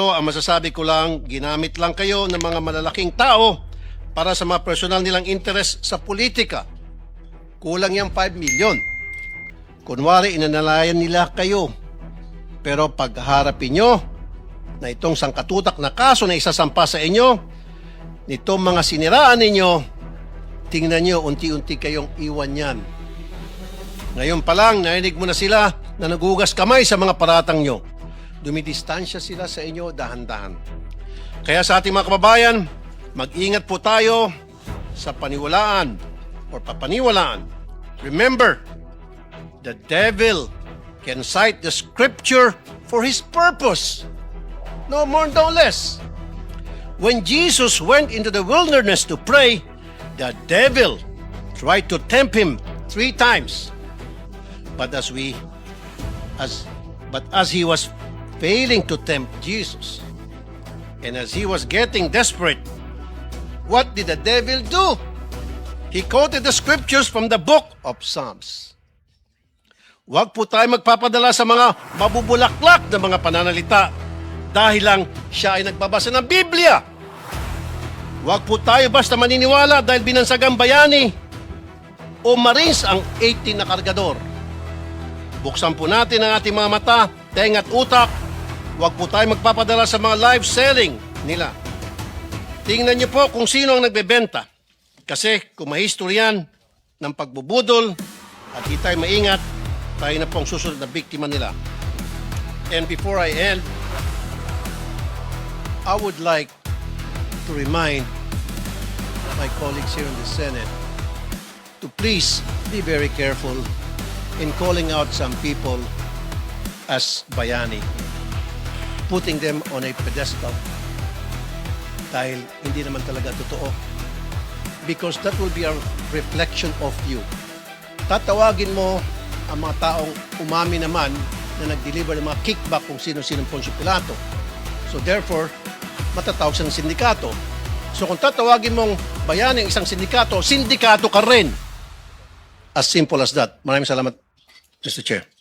Pero ang masasabi ko lang, ginamit lang kayo ng mga malalaking tao para sa mga personal nilang interest sa politika. Kulang yung 5 million. Kunwari, inanalayan nila kayo. Pero pagharapin nyo na itong sangkatutak na kaso na isasampa sa inyo, nitong mga siniraan ninyo, tingnan nyo, unti-unti kayong iwan yan. Ngayon pa lang, narinig mo na sila na nagugas kamay sa mga paratang nyo. Dumidistansya sila sa inyo dahan-dahan. Kaya sa ating mga kababayan, mag-ingat po tayo sa paniwalaan o papaniwalaan. Remember, the devil can cite the scripture for his purpose. No more, no less. When Jesus went into the wilderness to pray, the devil tried to tempt him 3 times. But as he was failing to tempt Jesus, and as he was getting desperate, what did the devil do? He quoted the scriptures from the book of Psalms. Huwag po tayo magpapadala sa mga mabubulaklak na mga pananalita dahil lang siya ay nagbabasa ng Biblia. Huwag po tayo basta maniniwala dahil binansagang bayani o Marines ang 18 na kargador. Buksan po natin ang ating mga mata, tenga at utak. Huwag po tayo magpapadala sa mga live selling nila. Tingnan niyo po kung sino ang nagbebenta. Kasi kung may history yan ng pagbubudol at di tayo maingat, tayo na po ang susunod na biktima nila. And before I end, I would like to remind my colleagues here in the Senate to please be very careful in calling out some people as bayani, putting them on a pedestal dahil hindi naman talaga totoo. Because that will be a reflection of you. Tatawagin mo ang mga taong umami naman na nag-deliver ng mga kickback kung sino-sino Poncio Pilato. So therefore, matatawag siya ng sindikato. So kung tatawagin mong bayani ang isang sindikato, sindikato ka rin. As simple as that. Maraming salamat, Mr. Chair.